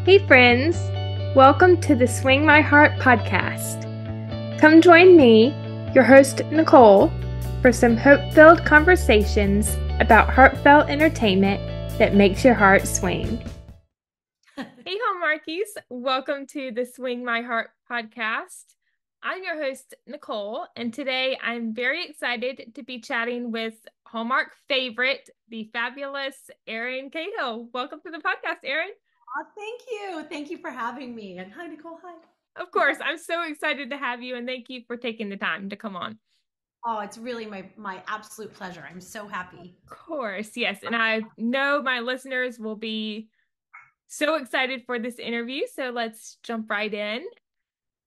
Hey, friends. Welcome to the Swing My Heart podcast. Come join me, your host, Nicole, for some hope-filled conversations about heartfelt entertainment that makes your heart swing. Hey, Hallmarkies. Welcome to the Swing My Heart podcast. I'm your host, Nicole, and today I'm very excited to be chatting with Hallmark favorite, the fabulous Erin Cahill. Welcome to the podcast, Erin. Oh, thank you. Thank you for having me. And hi, Nicole. Hi. Of course, I'm so excited to have you, and thank you for taking the time to come on. Oh, it's really my absolute pleasure. I'm so happy. Of course, yes. And I know my listeners will be so excited for this interview. So let's jump right in.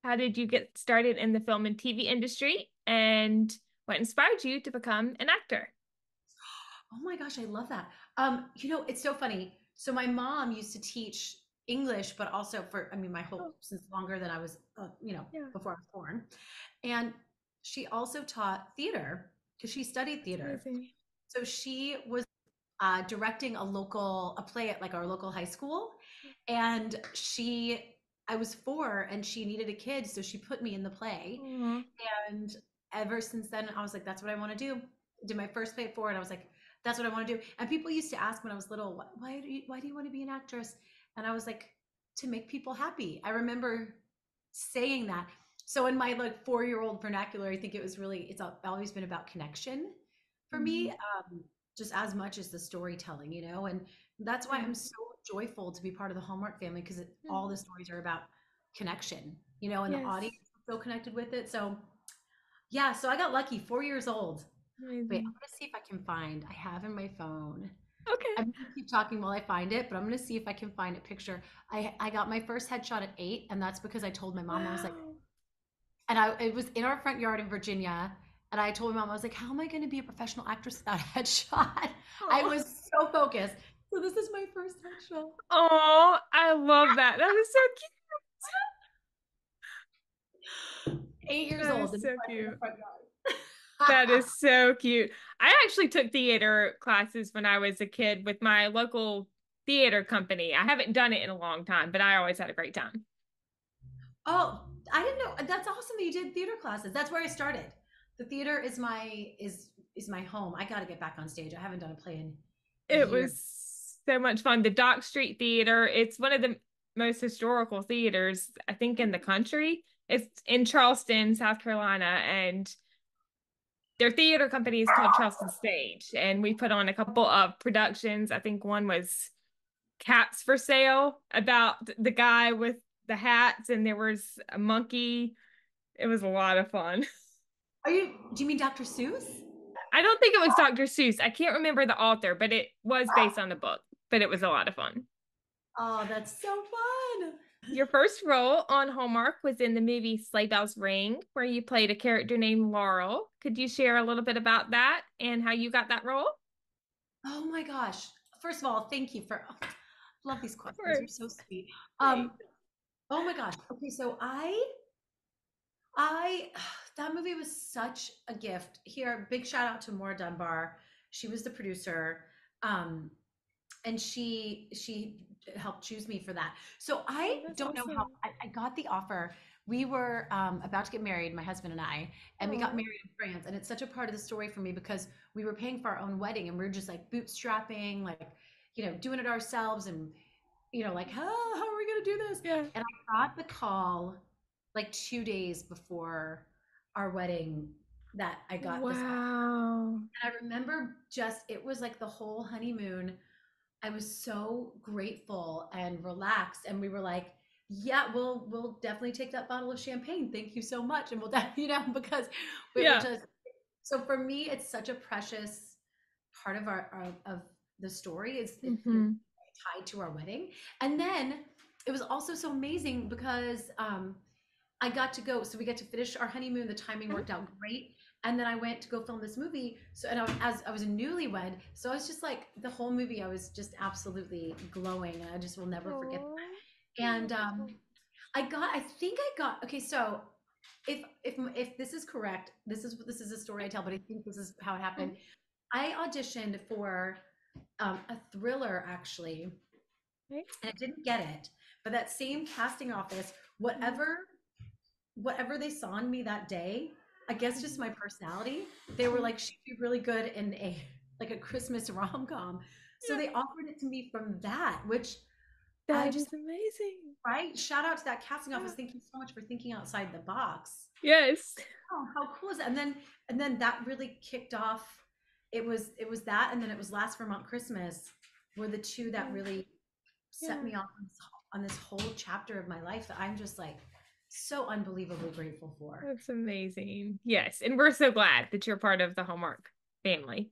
How did you get started in the film and TV industry, and what inspired you to become an actor? Oh my gosh, I love that. It's so funny. So my mom used to teach English, but also my Oh, whole since longer than I was, yeah, before I was born. And she also taught theater because she studied that's theater. amazing. So she was directing a play at like our local high school, and I was 4 and she needed a kid, so she put me in the play. Aw. And ever since then, I was like, that's what I want to do. Did my first play at 4, and I was like, that's what I want to do. And people used to ask when I was little, why do you want to be an actress? And I was like, to make people happy. I remember saying that. So in my like 4-year-old vernacular, I think it's always been about connection for me, Mhm. just as much as the storytelling, and that's why I'm Right. so joyful to be part of the Hallmark family because all Mm. the stories are about connection, and the Yes, audience is so connected with it. So yeah, so I got lucky, 4 years old. Wait, I'm amazing. gonna see if I can find. I have in my phone. Okay. I'm gonna keep talking while I find it, but I'm gonna see if I can find a picture. I got my first headshot at 8, and that's because I told my mom I was like, Wow. and it was in our front yard in Virginia. And I told my mom, I was like, how am I going to be a professional actress without a headshot? I Oh, was so focused. So this is my first headshot. oh, I love that. That is so cute. 8 years That old is in so the cute. front yard. That is so cute. I actually took theater classes when I was a kid with my local theater company. I haven't done it in a long time, but I always had a great time. Oh, I didn't know. That's awesome that you did theater classes. That's where I started. The theater is my home. I got to get back on stage. I haven't done a play in It years. was so much fun. The Dock Street Theater, it's one of the most historical theaters, I think, in the country. It's in Charleston, South Carolina, and their theater company is called Charleston Stage. And we put on a couple of productions. I think one was Cats for Sale about the guy with the hats, and there was a monkey. It was a lot of fun. Do you mean Dr. Seuss? I don't think it was Dr. Seuss. I can't remember the author, but it was based on the book. But it was a lot of fun. Oh, that's so fun. Your first role on Hallmark was in the movie Sleigh Bells Ring, where you played a character named Laurel. Could you share a little bit about that and how you got that role? Oh my gosh. First of all, thank you for love these Of questions. You're so course. sweet. Thanks. Oh my gosh. Okay, so I that movie was such a gift. Here, big shout out to Maura Dunbar. She was the producer. Um, and she helped choose me for that. So I Oh, that's don't know how awesome. I got the offer. We were about to get married, my husband and I, and we got Oh, married in France. And it's such a part of the story for me because we were paying for our own wedding and we are just like bootstrapping, like, doing it ourselves. And, like, how are we going to do this? yeah. And I got the call like 2 days before our wedding that I got this offer. Wow. And I remember it was like the whole honeymoon. I was so grateful and relaxed, and we were like, "Yeah, we'll definitely take that bottle of champagne. Thank you so much." And we'll, because we were Yeah. just so for me, it's such a precious part of of the story. It's Hmm. tied to our wedding, and then it was also so amazing because I got to go. So we got to finish our honeymoon. The timing worked out great. And then I went to go film this movie. So, and as I was a newlywed, so I was just like the whole movie, I was just absolutely glowing, and I just will never forget Oh, that. And I think I got. Okay, so if this is correct, this is a story I tell, but I think this is how it happened. I auditioned for a thriller actually, okay. and I didn't get it. But that same casting office, whatever they saw in me that day, I guess just my personality, they were like, she'd be really good in a like a Christmas rom-com. So Yeah, they offered it to me from that, which I that just, is amazing. right? Shout out to that casting Yeah. office. Thank you so much for thinking outside the box. Yes. Oh, how cool is that? And then that really kicked off. It was that, and then it was Last Vermont Christmas were the two that Yeah. really set Yeah. me off on this whole chapter of my life that I'm just like so unbelievably grateful for. That's amazing. Yes. And we're so glad that you're part of the Hallmark family.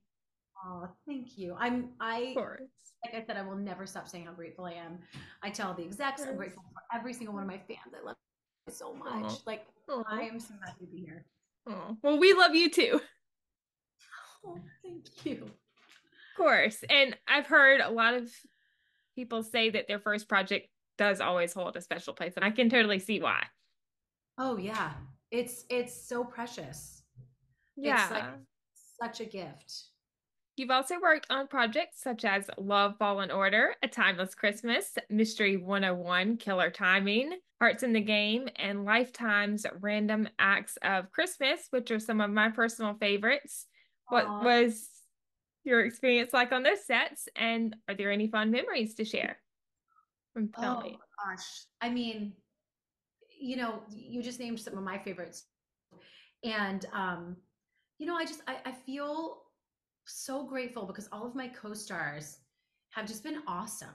Oh, thank you. I Of course. like I said, I will never stop saying how grateful I am. I tell the execs I'm Yes. grateful for every single one of my fans. I love you so much. Oh. Like I Oh. am so happy to be here. Oh. Well, we love you too. Of Oh, thank you. course. And I've heard a lot of people say that their first project does always hold a special place, and I can totally see why. Oh yeah. It's so precious. It's like Yeah. such a gift. You've also worked on projects such as Love Fallen Order, A Timeless Christmas, Mystery 101, Killer Timing, Hearts in the Game, and Lifetime's Random Acts of Christmas, which are some of my personal favorites. What Oh, was your experience like on those sets, and are there any fun memories to share from oh filming? gosh. I mean, you just named some of my favorites. And I feel so grateful because all of my co-stars have just been awesome.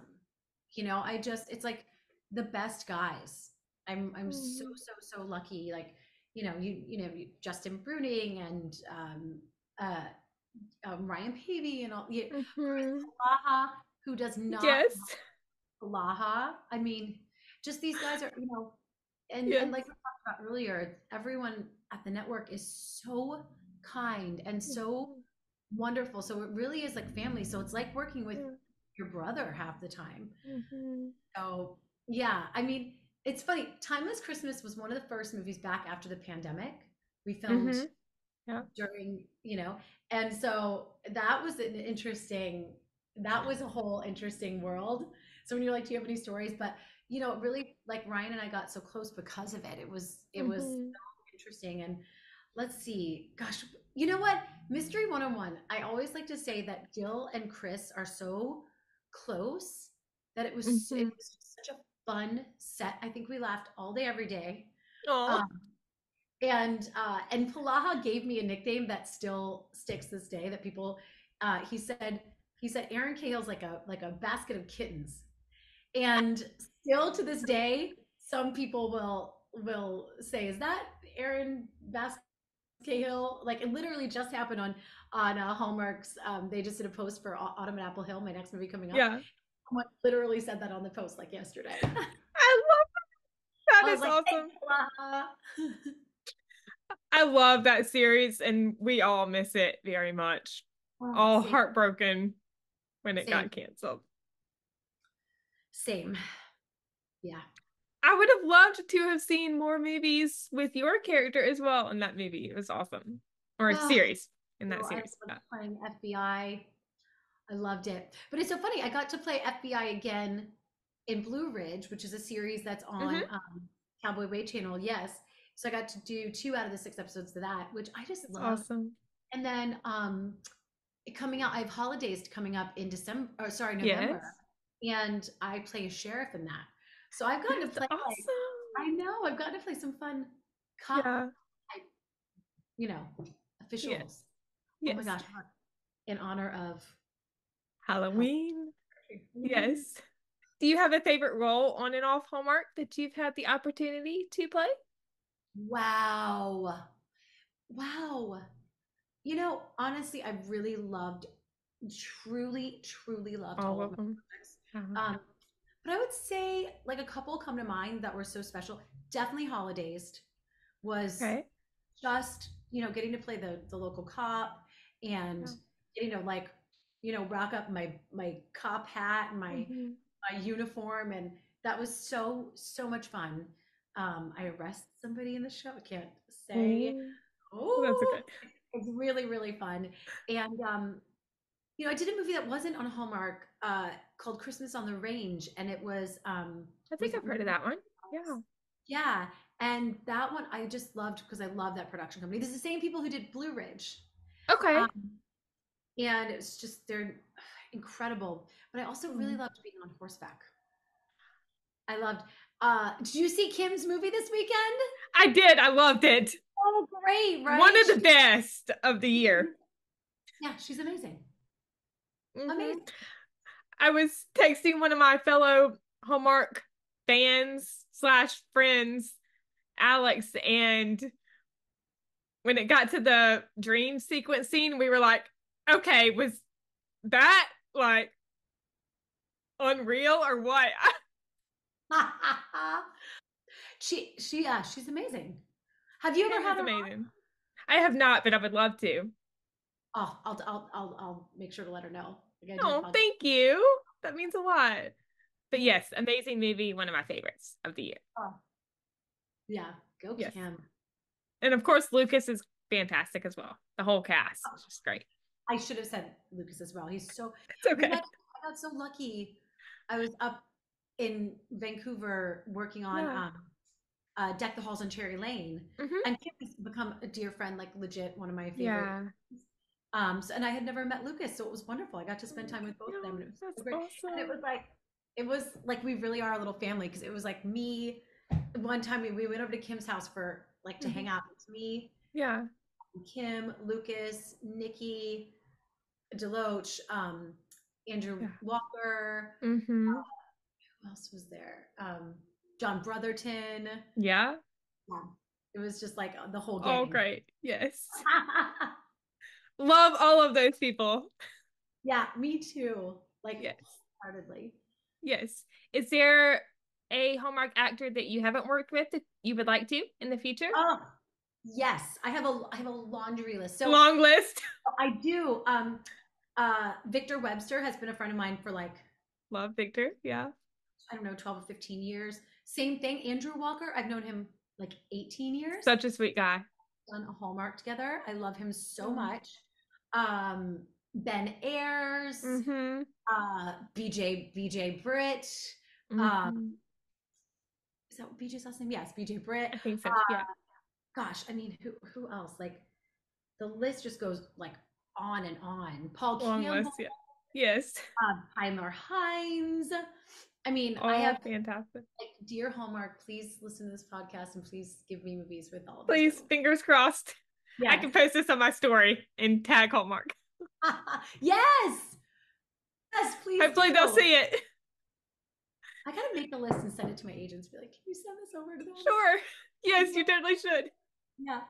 It's like the best guys. I'm so Mhm. so so lucky. Like, Justin Bruning and uh Ryan Pavey and all Chris Mhm. Laha, who does not Yes. Laha. I mean, just these guys are, and Yes. like we talked about earlier, everyone at the network is so kind and so Mhm. wonderful. So it really is like family. So it's like working with Yeah. your brother half the time. Mhm. So yeah, I mean, it's funny. Timeless Christmas was one of the first movies back after the pandemic. We filmed Mhm. Yeah. during, and so that was a whole interesting world. So when you're like, do you have any stories? But really, like, Ryan and I got so close because of it. It was so Mhm. interesting. And let's see, gosh, you know what? Mystery 101. I always like to say that Gil and Chris are so close that it Mhm. was such a fun set. I think we laughed all day, every day. Oh. And Palaha gave me a nickname that still sticks this day. That people, he said Erin Cahill's like a basket of kittens, and still to this day, some people will say, "Is that Erin Basket Cahill?" Like, it literally just happened on Hallmark's. They just did a post for Autumn at Apple Hill, my next movie coming up. Yeah. Someone literally said that on the post like yesterday. I love that I was is like, "Thanks, awesome. Palaha." I love that series and we all miss it very much. Oh, All same, heartbroken when it same, got canceled. same. Yeah. I would have loved to have seen more movies with your character as well in that movie. It was awesome. Or a Oh, series in that I series. loved playing FBI. I loved it. But it's so funny. I got to play FBI again in Blue Ridge, which is a series that's on Mm-hmm. Cowboy Way Channel. Yes. So I got to do 2 out of the 6 episodes of that, which I just That's love. awesome. And then coming out, I have holidays coming up in December, or sorry, November, Yes. and I play a sheriff in that. So I've gotten to That's play, like, I awesome. know I've gotten to play some fun cop, Yeah. type, you know, Yes. officials. Oh my Yes. gosh, in honor of Halloween. Halloween. Yes. Do you have a favorite role on and off Hallmark that you've had the opportunity to play? Wow. Wow. Honestly, I really loved, truly, truly loved All all of of my them. projects. Uh, Um, but I would say, like, a couple come to mind that were so special. Definitely Holidays was okay. just, getting to play the local cop, and Yeah. getting to, like, rock up my cop hat and Hmm. my uniform, and that was so so much fun. I arrested somebody in the show. I can't say. Oh, that's Oh, okay. it's really really fun. And I did a movie that wasn't on Hallmark, called Christmas on the Range, and it was I think I've heard of that one. Yeah. Yeah, and that one I just loved because I love that production company. This is the same people who did Blue Ridge, Okay. um, and it's just they're incredible. But I also really Hmm. loved being on horseback. I loved. Did you see Kim's movie this weekend? I did. I loved it. Oh, great, One right? of the best of the year. Yeah, she's amazing. Hmm. Amazing. I was texting one of my fellow Hallmark fans slash friends, Alex, and when it got to the dream sequence scene, we were like, okay, was that like unreal or what? She's amazing. Have you ever Kim had is her on? amazing. I have not, but I would love to. Oh, I'll make sure to let her know. We're gonna do a Oh, podcast. thank you. That means a lot. But Yeah. yes, amazing movie, one of my favorites of the year. Oh, yeah. Go Yes. Kim. And of course, Lucas is fantastic as well. The whole cast is just great. I should have said Lucas as well. He's so It's we okay. got I got so lucky. I was up in Vancouver working on Yeah. Deck the Halls on Cherry Lane. Hmm. And Kim has become a dear friend, like legit one of my favorite. Yeah. So, and I had never met Lucas, so it was wonderful. I got to spend time with both of them, Yeah, and it was so that's great. And awesome. it was like we really are a little family because it was like me. One time we went over to Kim's house for like to Hmm. hang out. It's me, Yeah. Kim, Lucas, Nikki, Deloach, Andrew Yeah. Walker. Hmm. Who else was there? John Brotherton. Yeah. Yeah, it was just like the whole Oh, gang. great. Yes. Love all of those people. Yeah, me too. Like Yes. wholeheartedly. Yes. Is there a Hallmark actor that you haven't worked with that you would like to in the future? Oh, yes. I have a laundry list. So Long list. I do. Victor Webster has been a friend of mine for like, Love Victor. Yeah. I don't know, 12 or 15 years. Same thing. Andrew Walker, I've known him like 18 years. Such a sweet guy. Done a Hallmark together. I love him so Oh. much. Ben Ayers, Mm-hmm. BJ Britt. Um, Mm-hmm. is that BJ's last name? Yes, BJ Britt. I think so. Uh, Yeah. gosh, I mean, who else? Like the list just goes like on and on. Paul Long Campbell, list. Yeah. Yes. Tyler Hines. I mean, I Oh, have fantastic. like, dear Hallmark, please listen to this podcast and please give me movies with all of these Please, people. fingers crossed. I Yes. can post this on my story and tag Hallmark. Yes. Yes, please Hopefully they'll do. see it. I gotta make a list and send it to my agents. Be like, can you send this over to them? Sure. Yes, you totally should. Yeah.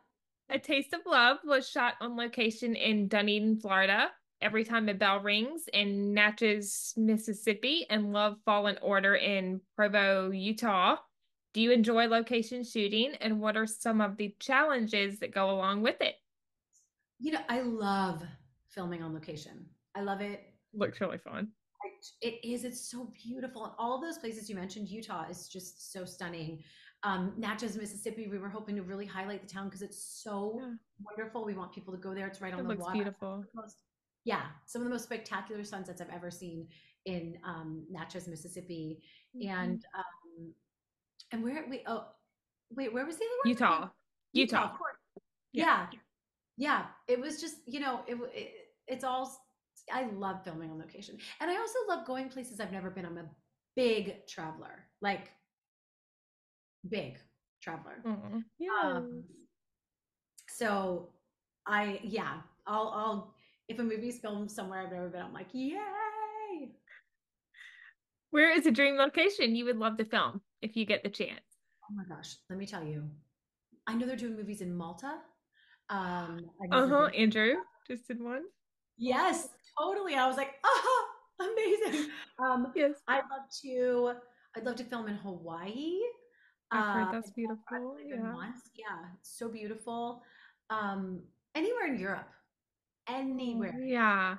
A Taste of Love was shot on location in Dunedin, Florida. Every Time a Bell Rings in Natchez, Mississippi, and Love Fallen Order in Provo, Utah. Do you enjoy location shooting, and what are some of the challenges that go along with it? I love filming on location. I love it. Looks really fun. It is. It's so beautiful. And all of those places you mentioned, Utah is just so stunning. Natchez, Mississippi, we were hoping to really highlight the town because it's so Yeah, wonderful. We want people to go there. It's right on it the looks water. beautiful. Yeah, some of the most spectacular sunsets I've ever seen in Natchez, Mississippi. Mhm. And where we oh wait, where was the other one? Utah. Utah, Utah. of course. Yeah. Yeah, yeah. It was just it's all. I love filming on location, and I also love going places I've never been. I'm a big traveler, like big traveler. Oh, Um, yes. so I'll if a movie's filmed somewhere I've never been, I'm like, yay! Where is a dream location you would love to film if you get the chance? Oh my gosh, let me tell you. I know they're doing movies in Malta. I've never Uh-huh, been. Andrew just did one. Yes, totally. I was like, oh, amazing. Um, Yes, I'd love to. I'd love to film in Hawaii. I've heard I've that's beautiful. only been Yeah. once. Yeah, it's so beautiful. Um, Anywhere in Europe, Oh, anywhere, yeah.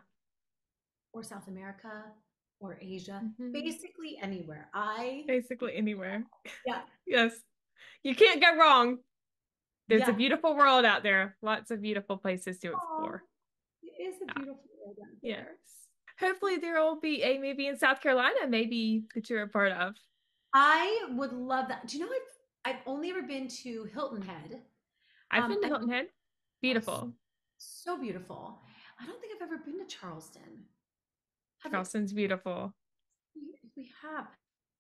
or South America, or Asia, Hmm. basically anywhere. I Basically anywhere. Yeah, Yes. You can't go wrong. There's a yeah. beautiful world out there. Lots of beautiful places to Oh, explore. it is a Yeah. beautiful world out Yes. there. Hopefully there will be a maybe in South Carolina, maybe that you're a part of. I would love that. Do you know I've only ever been to Hilton Head. I've been to And Hilton Head. oh, so, Beautiful. so beautiful. I don't think I've ever been to Charleston. Have you? Charleston's beautiful. We have.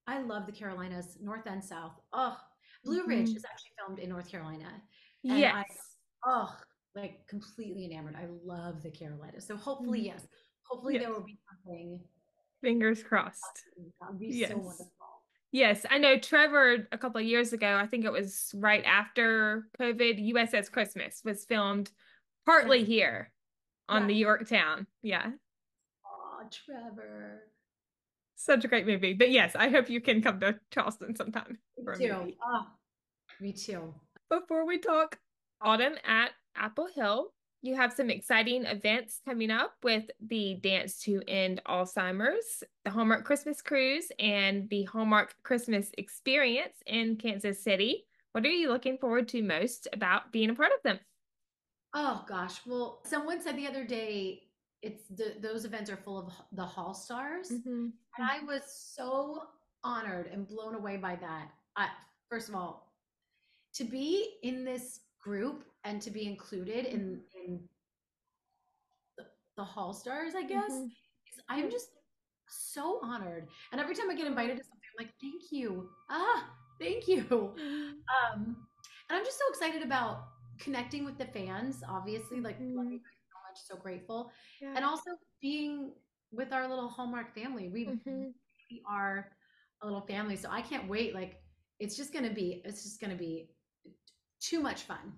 I love the Carolinas, North and South. Oh, Blue Ridge Hmm. is actually filmed in North Carolina, and Yes. oh, like completely enamored. I love the Carolinas. So hopefully, Mhm. yes, hopefully Yes. there will be something. Fingers crossed. That would be so Yes. wonderful. Yes. I know Trevor a couple of years ago, I think it was right after COVID, USS Christmas was filmed partly Yes. here on Yeah. the Yorktown. Yeah. Oh, Trevor. Such a great movie. But yes, I hope you can come to Charleston sometime Me for a too. movie. Oh, me too. Before we talk autumn at Apple Hill, you have some exciting events coming up with the Dance to End Alzheimer's, the Hallmark Christmas Cruise, and the Hallmark Christmas Experience in Kansas City. What are you looking forward to most about being a part of them? Oh gosh. Well, someone said the other day those events are full of the Hall stars. Mm-hmm. And I was so honored and blown away by that. First of all, to be in this group and to be included in the Hall Stars, I guess, Mm-hmm. I'm Yeah. just so honored. And every time I get Oh. invited to something, I'm like, thank you. Thank you. Mm-hmm. And I'm just so excited about connecting with the fans, obviously, like love Mm-hmm. you guys so much, so grateful. Yeah. And also being with our little Hallmark family. We Mm-hmm. really are a little family. So I can't wait. Like it's just gonna be too much fun.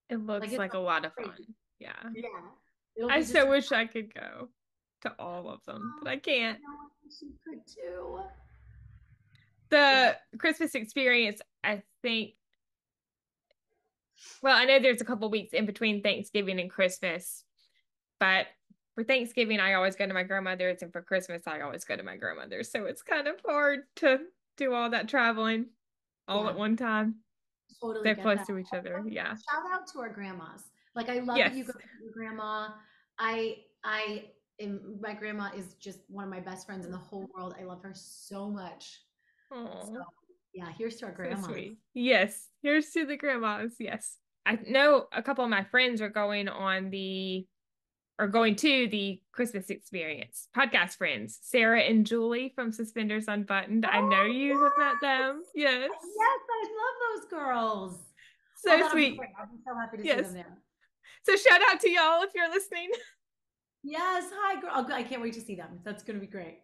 It Like looks it's like a lot of great. fun. Yeah. Yeah. It'll I be just so wish I could go to all of them, but I I can't. know I wish you could too. Yeah. The Christmas experience, I think, well, I know there's a couple weeks in between Thanksgiving and Christmas, but for Thanksgiving, I always go to my grandmother's, and for Christmas, I always go to my grandmother's. So it's kind of hard to do all that traveling all at Yeah. one time. Totally They're get close that. to each other. Yeah. Shout out to our grandmas. Like I love that you go Yes. to your grandma. I am my grandma is just one of my best friends in the whole world. I love her so much. So Oh, yeah, here's to our so grandmas. sweet. Yes. Here's to the grandmas. Yes. I know a couple of my friends are going to the Christmas experience. Podcast friends, Sarah and Julie from Suspenders Unbuttoned. I know Oh you have met them. yes. Yes. Yes, I love those girls. Oh, So that'll be sweet. great. I'll be so happy to see them Yes. there. So shout out to y'all if you're listening. Yes, hi girl. Oh, I can't wait to see them. That's gonna be great.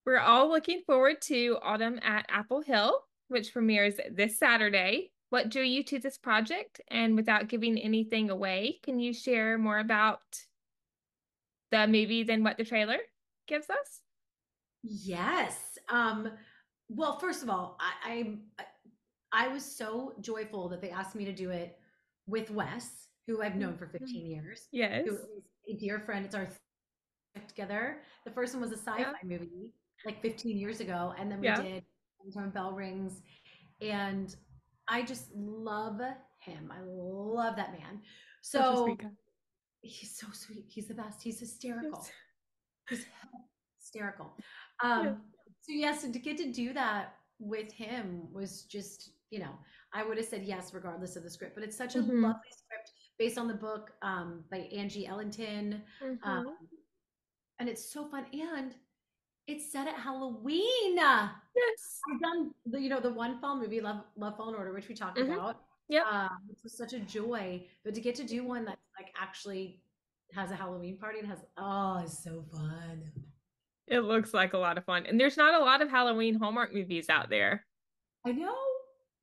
We're all looking forward to Autumn at Apple Hill, which premieres this Saturday. What drew you to this project? And without giving anything away, can you share more about the movie than what the trailer gives us? Yes. Well, first of all, I was so joyful that they asked me to do it with Wes, who I've known for Mhm. 15 years, who Yes. is a dear friend. It's our third together. The first one was a Yeah. sci-fi movie like 15 years ago, and then we Yeah. did Time Bell Rings, and I just love him. I love that man. Such a sweet So guy. he's so sweet. He's the best. He's Yes. hysterical. He's hysterical. Yes. So yes, and to get to do that with him was just, I would have said yes regardless of the script. But it's such a Mm-hmm. lovely script based on the book by Angie Ellington, um, Mm-hmm. and it's so fun. And it's set at Halloween. Yes. I've done the one fall movie, Love Fall in Order, which we talked Mm-hmm. about. Yep. It was such a joy, but to get to do one that's like actually has a Halloween party and it's so fun. It looks like a lot of fun. And there's not a lot of Halloween Hallmark movies out there. I know.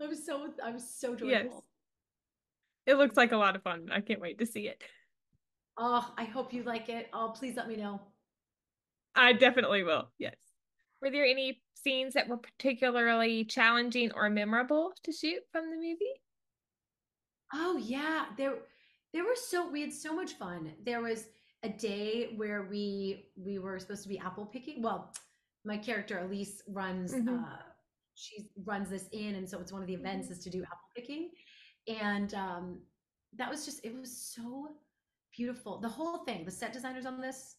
I was so Yes. joyful. It looks like a lot of fun. I can't wait to see it. Oh, I hope you like it. Oh, please let me know. I definitely will. Yes. Were there any scenes that were particularly challenging or memorable to shoot from the movie? Oh yeah, we had so much fun. There was a day where we were supposed to be apple picking. Well, my character Elise Mm-hmm. she runs this inn, and so it's one of the events Mm-hmm. is to do apple picking. And it was so beautiful. The whole thing, the set designers on this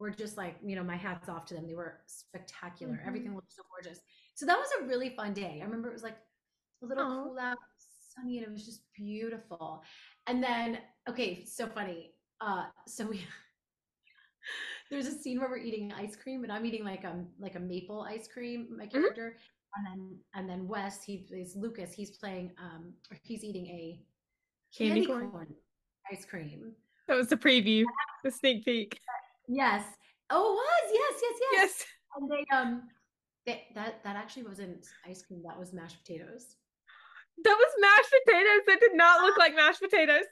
were just like, my hats off to them. They were spectacular. Mm-hmm. Everything looked so gorgeous. So that was a really fun day. I remember it was like a little Oh. cool out, sunny, and it was just beautiful. And then, okay, so funny. So we there's a scene where we're eating ice cream, and I'm eating like a maple ice cream, my Hmm. character, and then Wes, he plays Lucas. He's playing or he's eating a Candy candy corn. corn ice cream. That was the preview, the sneak peek. Yes. Oh, it was. Yes, yes, yes. Yes, And that actually wasn't ice cream. That was mashed potatoes. that was mashed potatoes. That did not look like mashed potatoes.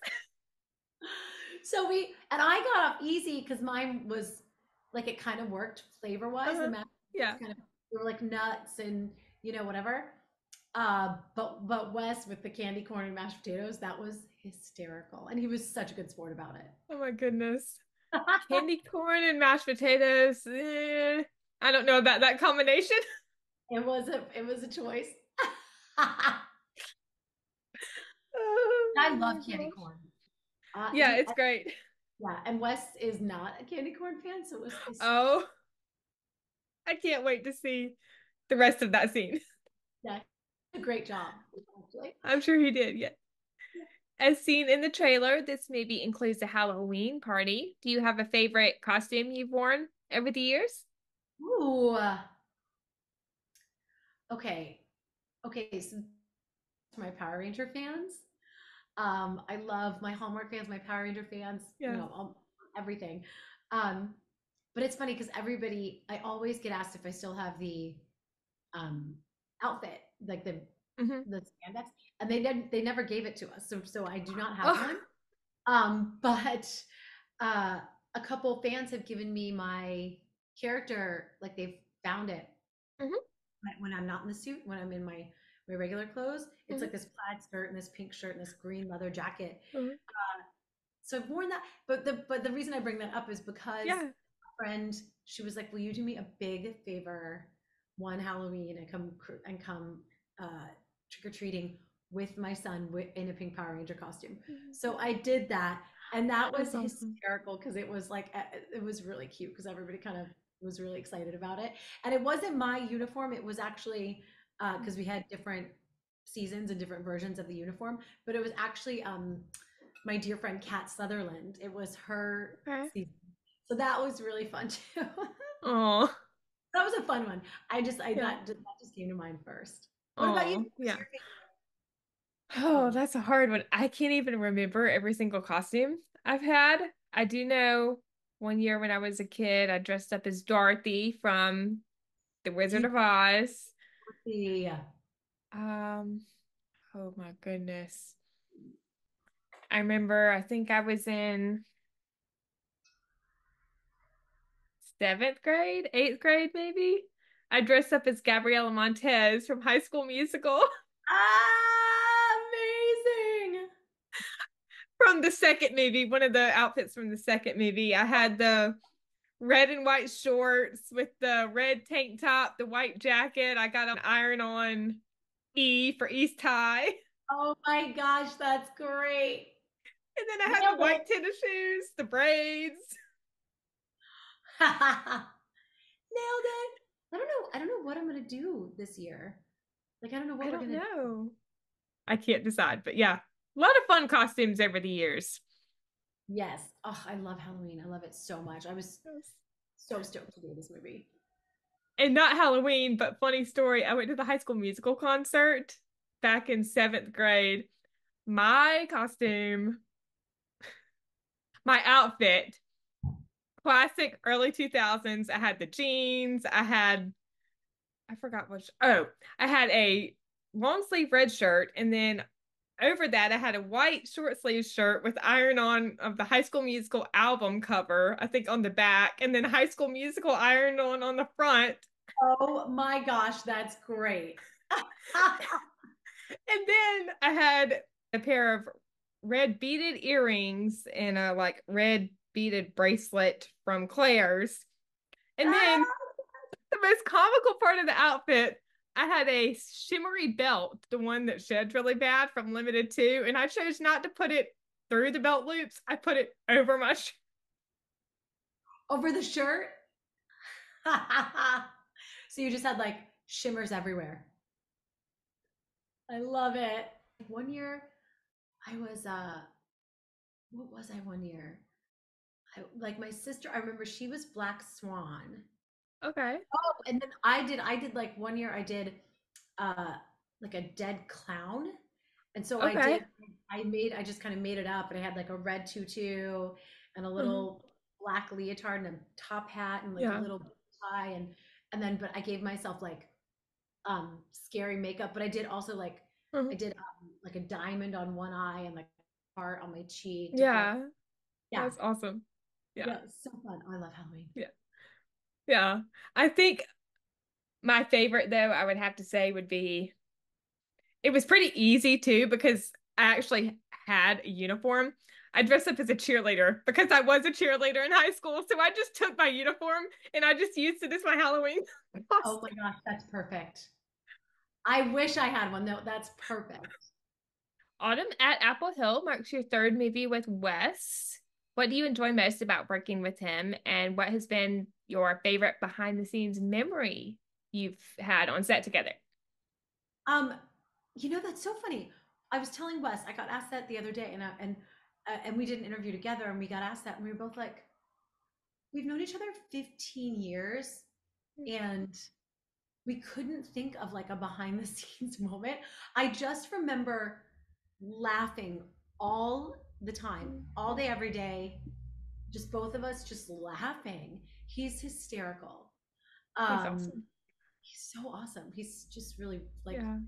So and I got off easy because mine was like it kind of worked flavor wise. The Uh-huh. mashed potatoes Yeah. kind of were like nuts and whatever. But Wes with the candy corn and mashed potatoes, that was hysterical, and he was such a good sport about it. Oh my goodness. Candy corn and mashed potatoes. I don't know about that combination. It was a choice. I Oh love my candy gosh. corn. Yeah, it's great. Yeah, and Wes is not a candy corn fan, so it was Oh, I can't wait to see the rest of that scene. yeah, a great job actually. I'm sure he did. Yeah. As seen in the trailer, this maybe includes a Halloween party. Do you have a favorite costume you've worn over the years? Ooh, okay, okay. So my Power Ranger fans. I love my Hallmark fans, my Power Ranger fans. Yeah. Everything. Um, but it's funny because I always get asked if I still have the um outfit, like the Hmm. the spandex, and they never gave it to us, so I do not have Oh. one. But uh, a couple fans have given me my character, like they've found it Hmm. when I'm not in the suit, when I'm in my regular clothes. It's like Hmm. this plaid skirt and this pink shirt and this green leather jacket. Hmm. So I've worn that, but the reason I bring that up is because Yeah. a friend, she was like, "Will you do me a big favor one Halloween and come trick or treating with my son in a pink Power Ranger costume?" So I did that, and that was That's awesome. hysterical because it was like it was really cute because everybody kind of was really excited about it, and it wasn't my uniform. It was actually because we had different seasons and different versions of the uniform, but it was actually my dear friend Kat Sutherland. It was her Okay. season. So that was really fun too. Oh, That was a fun one. yeah. That just came to mind first. What about you? Oh, What's yeah. your favorite Oh, Halloween? that's a hard one. I can't even remember every single costume I've had. I do know one year when I was a kid, I dressed up as Dorothy from The Wizard You of Oz. the Um, oh my goodness. I remember, I think I was in seventh grade, eighth grade, maybe. I dressed up as Gabriella Montez from High School Musical amazing. from the second movie, one of the outfits from the second movie. I had the red and white shorts with the red tank top, the white jacket. I got an iron on E for East High. And Oh my gosh, that's great. then I had the Nailed it. white tennis shoes, the braids. Nailed it. I don't know what I'm gonna do this year. Like I don't know what I we're don't gonna do. know. I can't decide, but yeah, a lot of fun costumes over the years. Yes. Oh, I love Halloween. I love it so much. I was Yes. so stoked to do this movie. And not Halloween, but funny story. I went to the High School Musical concert back in seventh grade. My costume, my outfit, classic early 2000s. I had the jeans. I forgot which. Oh, I had a long sleeve red shirt. And then over that, I had a white short sleeve shirt with iron on of the High School Musical album cover, I think on the back, and then High School Musical ironed on the front. Oh my gosh, that's great. And then I had a pair of red beaded earrings and a like red beaded bracelet from Claire's. And then the most comical part of the outfit, I had a shimmery belt, the one that sheds really bad from Limited Two, and I chose not to put it through the belt loops. I put it over my over the shirt. So you just had like shimmers everywhere. I love it. One year I was what was I one year? Like my sister, I remember she was Black Swan. Okay. Oh, and then I did like one year I did uh like a dead clown. And so Okay. I just kind of made it up, and I had like a red tutu and a Mhm. little black leotard and a top hat and like a Yeah. little tie, and then but I gave myself like scary makeup, but I did also like I Mhm. did like a diamond on one eye and like a heart on my cheek to feel like, Yeah. yeah, That's awesome. Yeah. yeah, it's so fun. Oh, I love Halloween. Yeah. Yeah. I think my favorite though, I would have to say would be it was pretty easy too because I actually had a uniform. I dressed up as a cheerleader because I was a cheerleader in high school. So I just took my uniform and I just used it as my Halloween Oh my costume. gosh, that's perfect. I wish I had one. No, that's perfect. Autumn at Apple Hill marks your third movie with Wes. What do you enjoy most about working with him, and what has been your favorite behind the scenes memory you've had on set together? Um, that's so funny. I was telling Wes, I got asked that the other day, and we did an interview together, and we got asked that, and we were both like, we've known each other 15 years, and we couldn't think of like a behind the scenes moment. I just remember laughing all the time, all day, every day, just both of us just laughing. He's hysterical. He's Um, awesome. he's so awesome. He's just really like Yeah.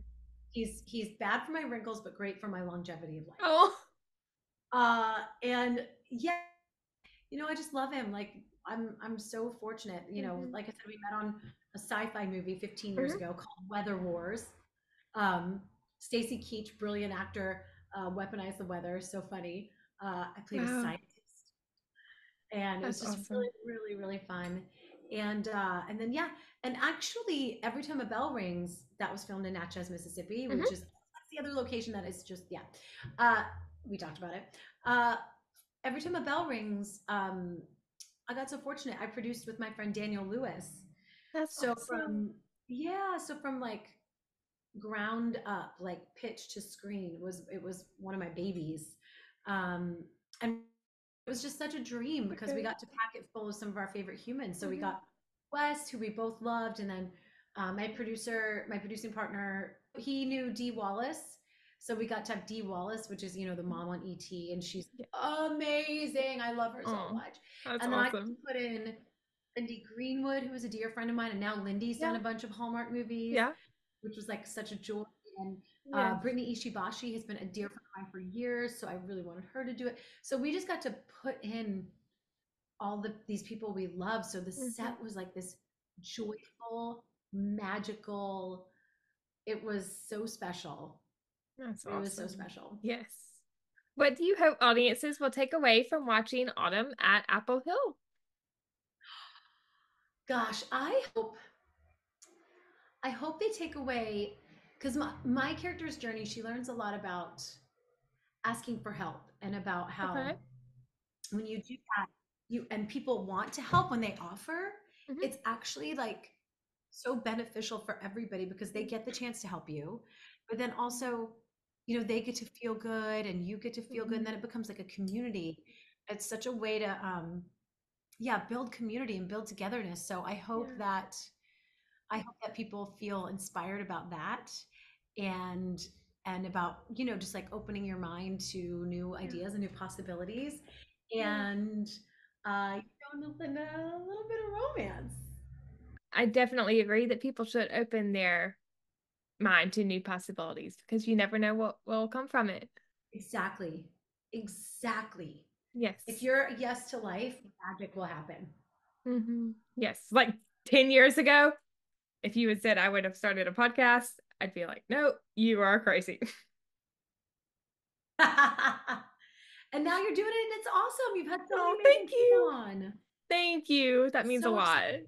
he's bad for my wrinkles, but great for my longevity of life. Oh. And yeah, I just love him. Like I'm so fortunate. Hmm. Like I said, we met on a sci-fi movie 15 years Hmm. ago called Weather Wars. Um, Stacy Keach, brilliant actor, weaponized the weather. So funny. I played a Wow. scientist, and it was That's just really, awesome. really, really fun. And then yeah, and actually, Every Time a Bell Rings, that was filmed in Natchez, Mississippi, which Hmm. is that's the other location that is just yeah. Uh, we talked about it. Uh, Every Time a Bell Rings, I got so fortunate. I produced with my friend Daniel Lewis. That's So awesome. from like ground up, like pitch to screen, it was one of my babies. And it was just such a dream because we Okay. got to pack it full of some of our favorite humans. So we Hmm. got Wes, who we both loved, and then my producing partner, he knew Dee Wallace. So we got to have Dee Wallace, which is, the mom on ET, and she's Yeah. amazing. I love her so Oh, much. that's And then I got to awesome. put in Lindy Greenwood, who is a dear friend of mine, and now Lindy's done Yeah. a bunch of Hallmark movies, Yeah. which was like such a joy. And Yes. Brittany Ishibashi has been a dear friend of mine for years, so I really wanted her to do it. So we just got to put in all these people we love. So the Hmm. set was like this joyful, magical. It was so special. That's It was so awesome. special. Yes. What do you hope audiences will take away from watching Autumn at Apple Hill? Gosh, I hope they take away, because my character's journey, she learns a lot about asking for help and about Okay. how when you do that, and people want to help when they offer, Hmm. it's actually like so beneficial for everybody because they get the chance to help you, but then also, they get to feel good and you get to feel good, and Hmm. then it becomes like a community. It's such a way to yeah, build community and build togetherness. So Yeah. I hope that people feel inspired about that, and about, just like opening your mind to new Yeah. ideas and new possibilities, Yeah. and and a little bit of romance. I definitely agree that people should open their mind to new possibilities because you never know what will come from it. Exactly. Exactly. If Yes. you're a yes to life, magic will happen. Yes. Like 10 years ago, if you had said I would have started a podcast, I'd be like, no, you are crazy. And now you're doing it, and it's awesome. You've had so many Oh, amazing thank people you. on. Thank you. That means a So lot. excited.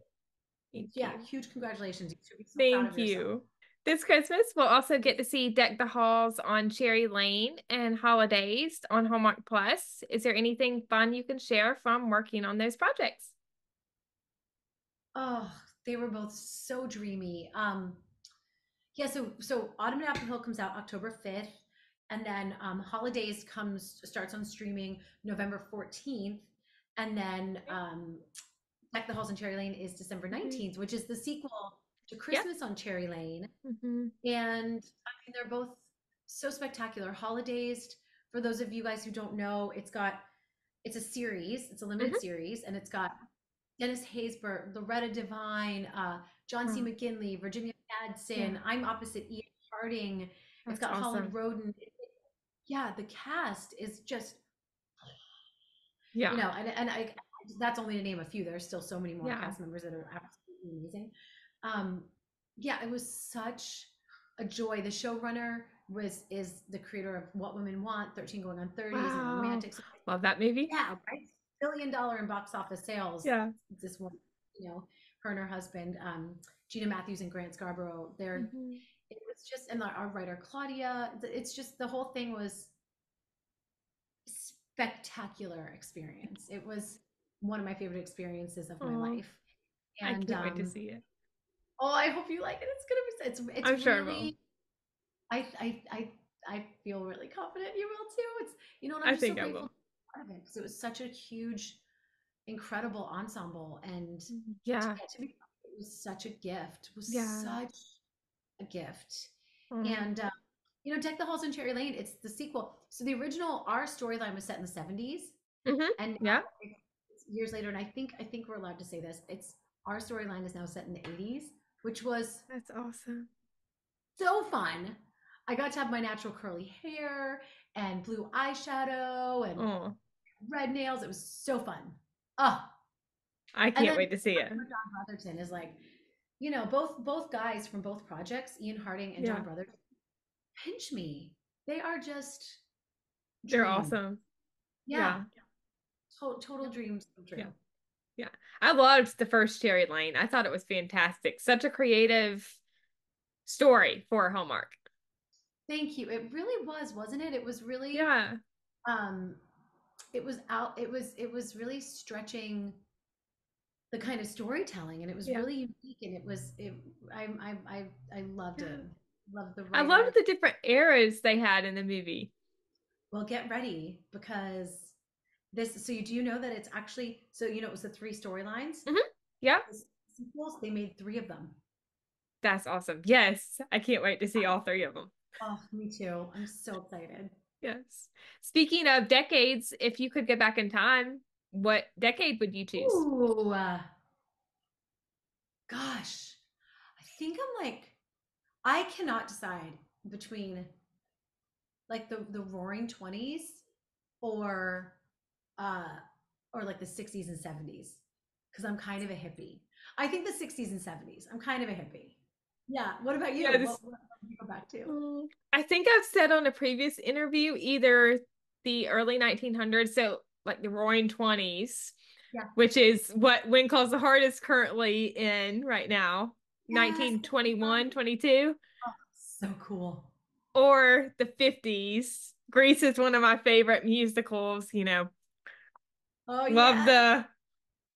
Thank Yeah, you. huge congratulations. You should be so proud Thank of yourself. you. This Christmas, we'll also get to see Deck the Halls on Cherry Lane and Holidays on Hallmark Plus. Is there anything fun you can share from working on those projects? Oh, they were both so dreamy. Yeah, so Autumn and Apple Hill comes out October 5th, and then Holidays comes starts on streaming November 14th, and then Deck the Halls on Cherry Lane is December Mhm. 19th, which is the sequel to Yep. Christmas on Cherry Lane. Hmm. And I mean, they're both so spectacular. Holidays, for those of you guys who don't know, it's a series, it's a limited Hmm. series, and it's got Dennis Haysbert, Loretta Devine, John C. Wow. McGinley, Virginia Yeah, Madsen. I'm opposite Ian Harding. It's that's got Holly awesome. Roden. Yeah, the cast is just, Yeah. and I that's only to name a few. There's still so many more Yeah. cast members that are absolutely amazing. Um, yeah, it was such a joy. The showrunner is the creator of What Women Want, 13 Going on 30s, and The Wow. Romantics. Love that movie. Yeah, right. $1 billion in box office sales. Yeah. This one, her and her husband, Gina Matthews and Grant Scarborough. Hmm. It was just, and our writer Claudia. It's just the whole thing was spectacular experience. It was one of my favorite experiences of my Oh, life. I And can't wait to see it. oh, I hope you like it. It's I'm sure I will. really I I I I feel really confident you will too. And I'm I just so think I grateful will. to be part of it because it was such a huge, incredible ensemble, and to Yeah. get to be, it was such a gift. It was Yeah. such a gift. Oh. And Deck the Halls in Cherry Lane, it's the sequel. So the original, our storyline was set in the 70s, Hmm. and now Yeah. it's years later, and I think we're allowed to say this. It's our storyline is now set in the 80s, which was That's awesome. so fun. I got to have my natural curly hair and blue eyeshadow and Oh, red nails. It was so fun. Oh, I and can't then wait to see it. John Brotherton is like, both guys from both projects, Ian Harding and John Yeah. Brotherton, pinch me. They are just They're dream. awesome. Yeah, Yeah. total dreams come Yeah. true. Yeah. I loved the first Cherry Lane. I thought it was fantastic. Such a creative story for Hallmark. Thank you. It really was, wasn't it? It was really, Yeah. um, it was really stretching the kind of storytelling, and it was Yeah. really unique, and I loved Yeah. it. Loved the I loved writer. the different eras they had in the movie. Well, get ready because so do you know that it's actually, so it was the three storylines. Hmm. Yeah. The sequels, they made three of them. That's awesome. Yes. I can't wait to see all three of them. Oh, me too. I'm so excited. Yes. Speaking of decades, if you could go back in time, what decade would you choose? Ooh, gosh, I think I'm like, I cannot decide between like the Roaring Twenties or uh like the 60s and 70s, because I'm kind of a hippie. I think the 60s and 70s. I'm kind of a hippie. Yeah. What about you? Yes. What do you go back to? I think I've said on a previous interview either the early 1900s, so like the Roaring 20s, Yeah. which is what Winkle's the Heart is currently in right now, Yes. 1921, 22, Oh, so cool. or the 50s. Grease is one of my favorite musicals, Oh love yes. the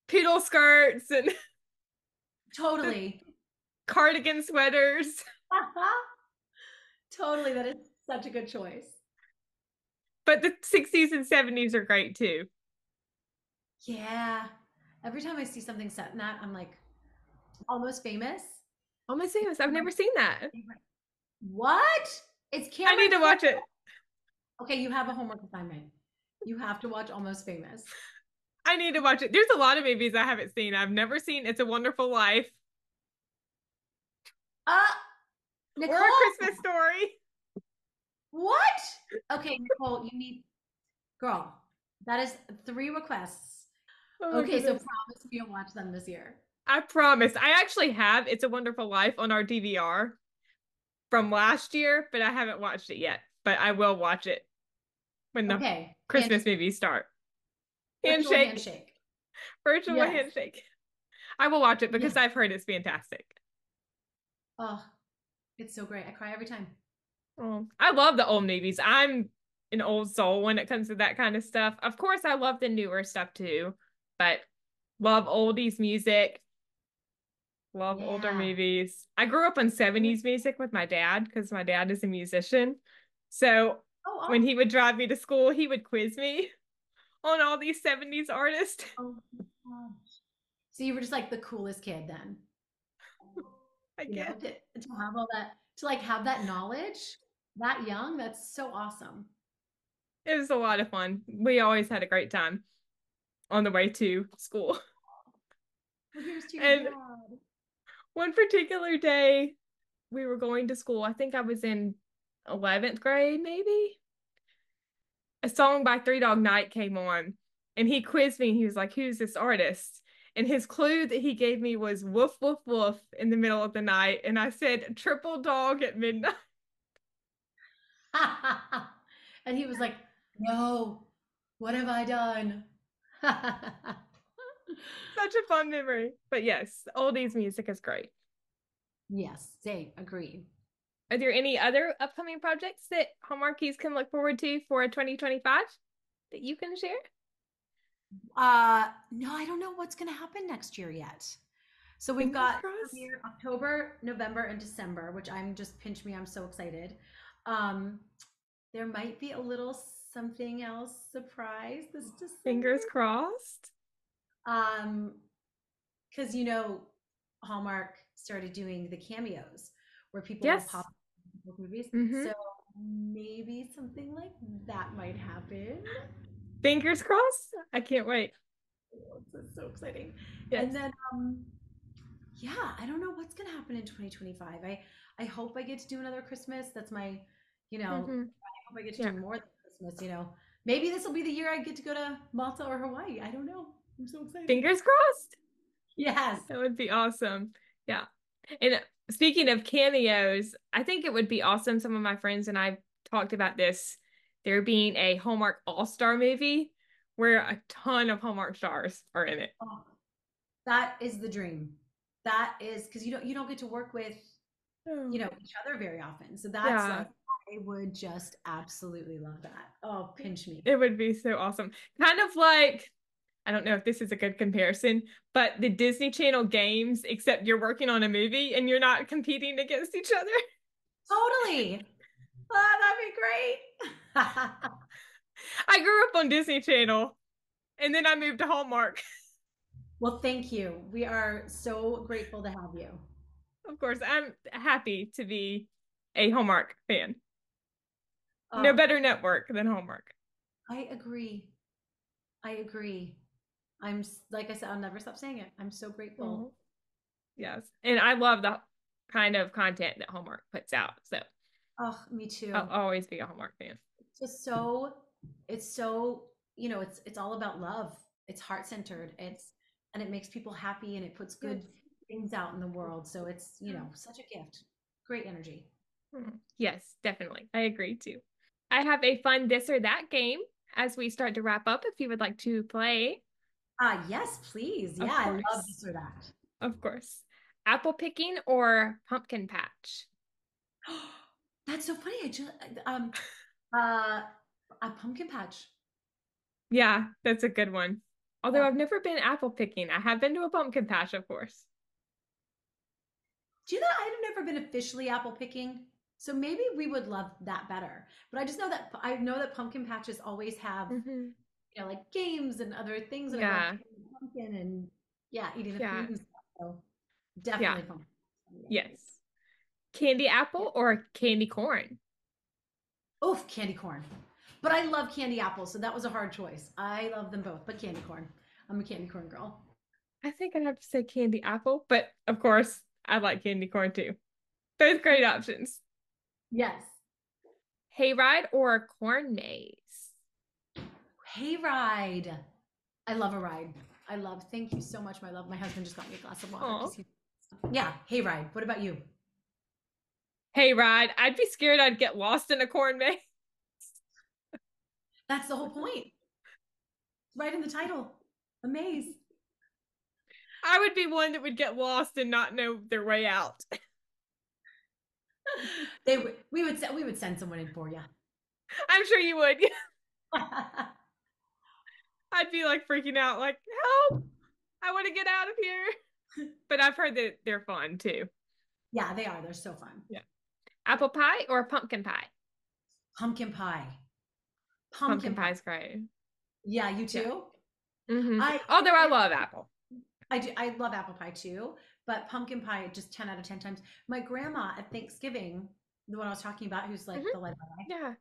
poodle skirts and the Totally. cardigan sweaters. Totally. That is such a good choice. But the 60s and 70s are great too. Yeah. Every time I see something set in that, I'm like, Almost Famous. Oh my It's goodness, I've one of never my seen that. favorite. What? It's I need Cameron to Crowe. watch it. Okay, you have a homework assignment. You have to watch Almost Famous. I need to watch it. There's a lot of movies I haven't seen. I've never seen It's a Wonderful Life Uh, or A Nicole, Christmas Story. what? Okay, Nicole, you need, girl, that is three requests. Oh my Okay, so goodness. promise me you'll watch them this year. I promise. I actually have It's a Wonderful Life on our DVR from last year, but I haven't watched it yet. But I will watch it when the Okay, Christmas movies start. virtual Handshake, handshake. virtual Yes, handshake. I will watch it because yes. I've heard it's fantastic. Oh, it's so great. I cry every time. Oh, I love the old movies. I'm an old soul when it comes to that kind of stuff. Of course, I love the newer stuff too, but love oldies music. Love older Yeah. movies. I grew up on 70s music with my dad because my dad is a musician. So when Oh, he would drive me to school, he would quiz me on all these 70s artists. oh, my gosh. So you were just like the coolest kid then, I you know, guess. to have all that, to like have that knowledge that young. That's so awesome. It was a lot of fun. We always had a great time on the way to school. Well, here's to your And dad. one particular day, we were going to school. I think I was in 11th grade, maybe. A song by Three Dog Night came on, and he quizzed me. He was like, "Who's this artist?" And his clue that he gave me was "Woof Woof Woof" in the middle of the night, and I said "Triple Dog at Midnight." And he was like, no, what have I done? Such a fun memory. But yes, oldies music is great. Yes, same, agreed. Are there any other upcoming projects that Hallmarkies can look forward to for 2025 that you can share? No, I don't know what's going to happen next year yet. So we've Fingers got crossed. premiere October, November, and December, which I'm just pinch me. I'm so excited. Um, there might be a little something else surprise this Fingers December. crossed. Um, because Hallmark started doing the cameos where people will pop Yes. up in both movies. Mm-hmm. So maybe something like that might happen. Fingers crossed. I can't wait. It's so exciting. And Yes. then yeah, I don't know what's gonna happen in 2025. I hope I get to do another Christmas. That's my, Mm-hmm. I hope I get to Yeah. do more than Christmas. Maybe this will be the year I get to go to Malta or Hawaii. I don't know. I'm so excited. Fingers crossed. Yes. That would be awesome. Yeah. And speaking of cameos, I think it would be awesome. Some of my friends and I talked about this. There being a Hallmark All-Star movie where a ton of Hallmark stars are in it. Oh, that is the dream. That is because you don't get to work with, Oh, each other very often. So that's yeah. like I would just absolutely love that. Oh, pinch me. It would be so awesome. Kind of like, I don't know if this is a good comparison, but the Disney Channel games, except you're working on a movie and you're not competing against each other. Totally. Oh, that'd be great. I grew up on Disney Channel and then I moved to Hallmark. Well, thank you. We are so grateful to have you. Of course, I'm happy to be a Hallmark fan. No Oh, better network than Hallmark. I agree. I agree. Like I said, I'll never stop saying it. I'm so Oh, grateful. yes. And I love the kind of content that Hallmark puts out. So Oh, me I'll too. always be a Hallmark fan. Just so it's so, it's all about love. It's heart-centered. And it makes people happy and it puts Yes. good things out in the world. So it's, such a gift. Great energy. Yes, definitely. I agree too. I have a fun this or that game as we start to wrap up if you would like to play. Yes, please. Yeah, Of I love course. this or that. Of course. Apple picking or pumpkin patch? That's so funny. I just uh a pumpkin patch. Yeah, that's a good one. Although Yeah. I've never been apple picking. I have been to a pumpkin patch, of course. Do you know I've never been officially apple picking? So maybe we would love that better. But I know that pumpkin patches always have, Hmm. like games and other things, and I love Yeah, picking the pumpkin and yeah, eating the fruit yeah, and stuff. So yeah, definitely pumpkin. Yeah, great. yes. Candy Yeah. apple or candy corn? Oof, candy corn. But I love candy apples, so that was a hard choice. I love them both, but candy corn. I'm a candy corn girl. I think I'd have to say candy apple, but of course, I like candy corn too. Both great options. Yes. Hayride or corn maze? Hayride. I love a ride. Thank you so much, my love. My husband just got me a glass of water because Oh, he, yeah, hayride. What about you? hayride. I'd be scared I'd get lost in a corn maze. That's the whole point. It's right in the title. A maze. I would be one that would get lost and not know their way out. We would send someone in for you. I'm sure you would. I'd be like freaking out, like, help! I want to get out of here. but I've heard that they're fun too. Yeah, they are. They're so fun. Yeah. Apple pie or pumpkin pie? Pumpkin pie. Pumpkin Pumpkin pie. pie is great. Yeah, you Yeah. too? Hmm. I Although I love apple. I do. I love apple pie too, but pumpkin pie just 10 out of 10 times. My grandma at Thanksgiving, the one I was talking about, who's like Hmm. the light of my life, Yeah.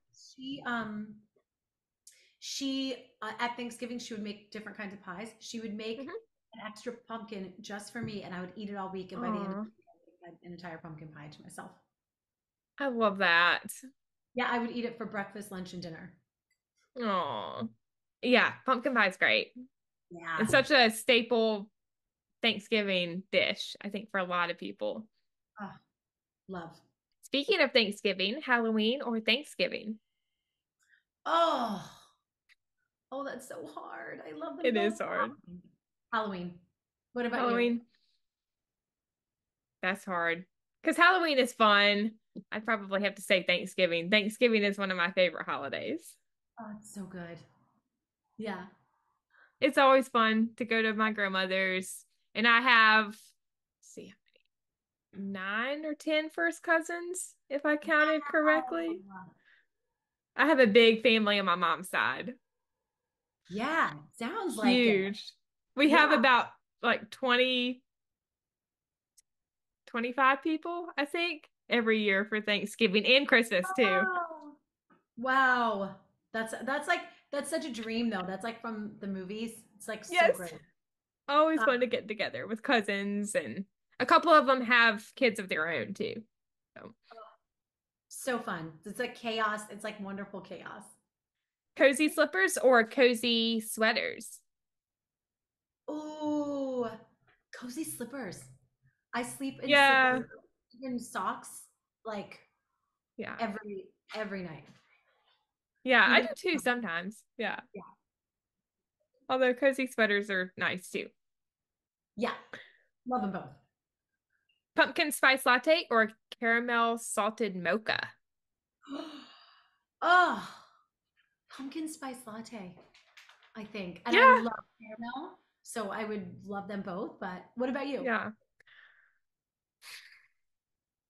she at Thanksgiving she would make different kinds of pies. She would make Hmm. an extra pumpkin just for me, and I would eat it all week. And by the end of Oh, the week, I had an entire pumpkin pie to myself. I love that. Yeah, I would eat it for breakfast, lunch, and dinner. Oh, yeah. Pumpkin pie is great. Yeah. It's such a staple Thanksgiving dish, I think, for a lot of people. Oh, love. Speaking of Thanksgiving, Halloween or Thanksgiving? Oh, oh, that's so hard. I love them It both. is hard. Halloween. What about you? Halloween, that's hard. Because Halloween is fun. I'd probably have to say Thanksgiving. Thanksgiving is one of my favorite holidays. Oh, it's so good. Yeah. It's always fun to go to my grandmother's. And I have, let's see, 9 or 10 first cousins, if I counted correctly. Wow. I have a big family on my mom's side. Yeah, sounds like it. Huge. We have Yeah. about like 20, 25 people, I think, every year for Thanksgiving and Christmas too. Wow. Wow. That's such a dream though. That's like from the movies. It's like so Yes. great. Always Uh, fun to get together with cousins, and a couple of them have kids of their own too. So, so fun. It's like chaos. It's like wonderful chaos. cozy slippers or cozy sweaters? Ooh, cozy slippers. I sleep in Yeah. slippers and socks like Yeah. every night. Yeah, I Even do too sometimes. Yeah. yeah. Although cozy sweaters are nice too. Yeah. Love them both. Pumpkin spice latte or caramel salted mocha? Oh, pumpkin spice latte, I think. And I Yeah. love caramel, so I would love them both. But what about you? Yeah.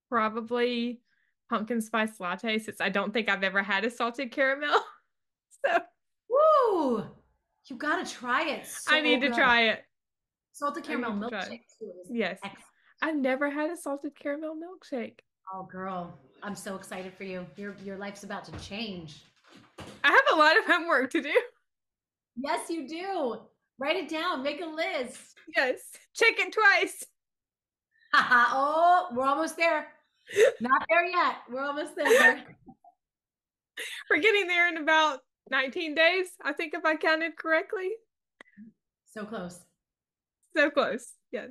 Probably pumpkin spice latte since I don't think I've ever had a salted caramel. So Woo! You gotta try it. I So need to good. try it. Salted I caramel need to try it. milkshake too is Yes. excellent. I've never had a salted caramel milkshake. Oh, girl, I'm so excited for you. Your life's about to change. I have a lot of homework to do. Yes, you do. Write it down. Make a list. Yes. Check it twice. Oh, we're almost there. Not there yet. We're almost there. We're getting there in about 19 days, I think, if I counted correctly. So close. So close. Yes.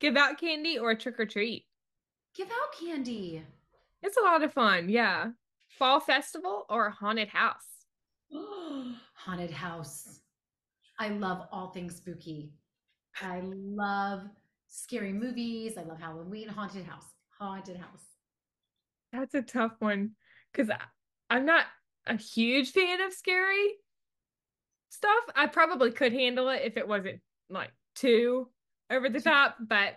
Give out candy or trick or treat. Give out candy. It's a lot of fun. Yeah. Fall festival or haunted house. Haunted house. I love all things spooky. I love scary movies. I love Halloween. Haunted house. Haunted house. That's a tough one because I'm not a huge fan of scary stuff. I probably could handle it if it wasn't like too over the top, but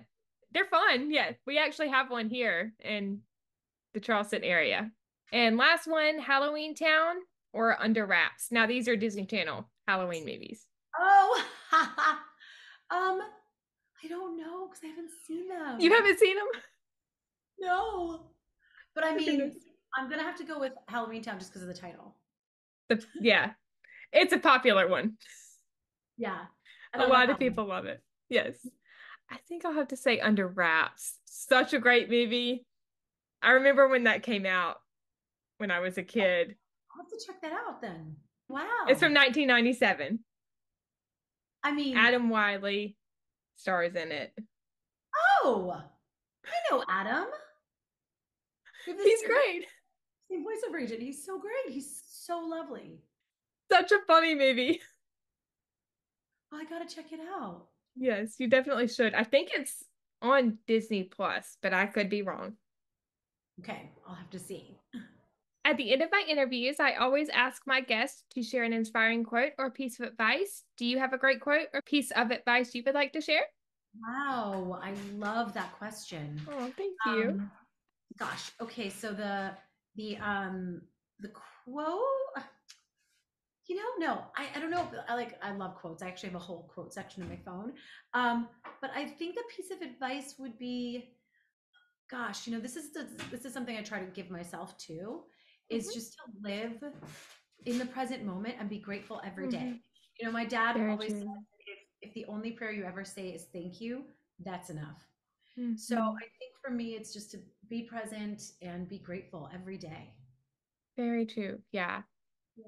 they're fun. Yeah, we actually have one here in the Charleston area. And last one, Halloween Town or Under Wraps. Now these are Disney Channel Halloween movies. Oh, I don't know because I haven't seen You them. haven't seen them? No. But I Oh, mean, goodness. I'm gonna have to go with Halloween Town just because of the title. Yeah, it's a popular one. Yeah. And A I love lot of Halloween. people love it. Yes. I think I'll have to say Under Wraps. Such a great movie. I remember when that came out when I was a kid. I'll have to check that out then. It's Wow. from 1997. I mean, Adam Wiley stars in it. oh, I know Adam. We have the He's great. same voiceover agent. He's so great. He's so lovely. Such a funny movie. Oh, I gotta check it out. Yes, you definitely should. I think it's on Disney Plus, but I could be wrong. Okay, I'll have to see. At the end of my interviews, I always ask my guests to share an inspiring quote or piece of advice. Do you have a great quote or piece of advice you would like to share? Wow, I love that question. Oh, thank you. Um, Gosh, okay, so the the quote, no, I don't know. I love quotes. I actually have a whole quote section in my phone. But I think the piece of advice would be, gosh, this is something I try to give myself too, is Hmm. just to live in the present moment and be grateful every Hmm. day. My dad Very always said, true. if the only prayer you ever say is thank you, that's enough. So Hmm. I think for me, it's just to be present and be grateful every day. Very true. Yeah.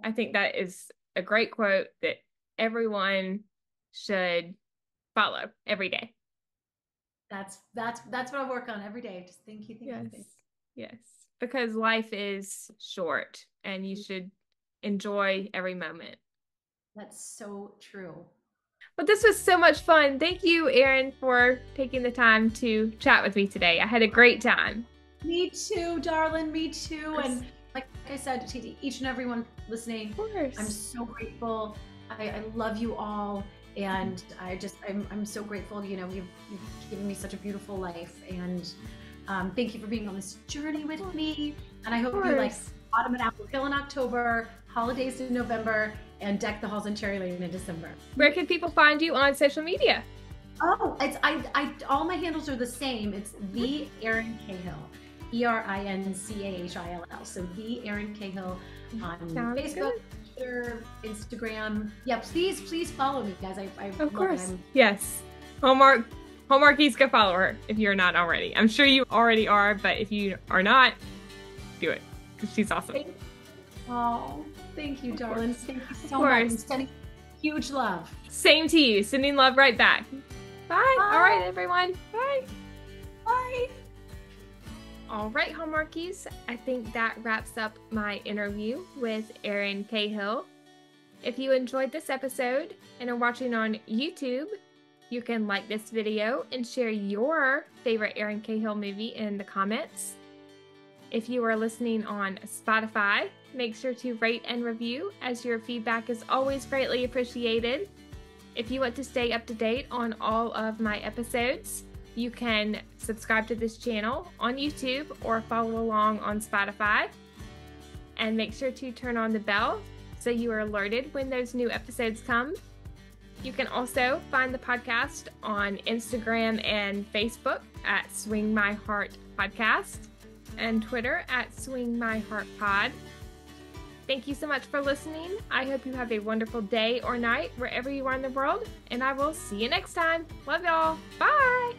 I Yeah. think that is a great quote that everyone should follow every day. That's what I work on every day. Just thank you, thank you, Yes. thank Yes. Because life is short and you you. should enjoy every moment. That's so true. But this was so much fun. Thank you, Erin, for taking the time to chat with me today. I had a great time. Me too, darling. Me too. Of And like I said to each and everyone listening, I'm course. so grateful. I love you all, and I'm so grateful. You've given me such a beautiful life, and thank you for being on this journey with me. And I Of hope you like course. Autumn and Apple Hill in October, holidays in November, and Deck the Halls in Cherry Lane in December. Where can people find you on social media? Oh, it's all my handles are the same. It's the Erin Cahill, ErinCahill. So the Erin Cahill on Sounds Facebook, good. Twitter, Instagram. Yeah, please follow me, guys. I Of love it. course. Yes. Hallmarkies, go follow her if you're not already. I'm sure you already are, but if you are not, do it because she's awesome. Oh, thank you, Of darling. course. Thank you Of so much. I'm course. sending huge love. Same to you. Sending love right back. Bye. All Bye. right, everyone. Bye. Bye. All right, Hallmarkies. I think that wraps up my interview with Erin Cahill. If you enjoyed this episode and are watching on YouTube, you can like this video and share your favorite Erin Cahill movie in the comments. If you are listening on Spotify, make sure to rate and review, as your feedback is always greatly appreciated. If you want to stay up to date on all of my episodes, you can subscribe to this channel on YouTube or follow along on Spotify. And make sure to turn on the bell so you are alerted when those new episodes come. You can also find the podcast on Instagram and Facebook at Swing My Heart Podcast and Twitter at Swing My Heart Pod. Thank you so much for listening. I hope you have a wonderful day or night wherever you are in the world, and I will see you next time. Love y'all. Bye.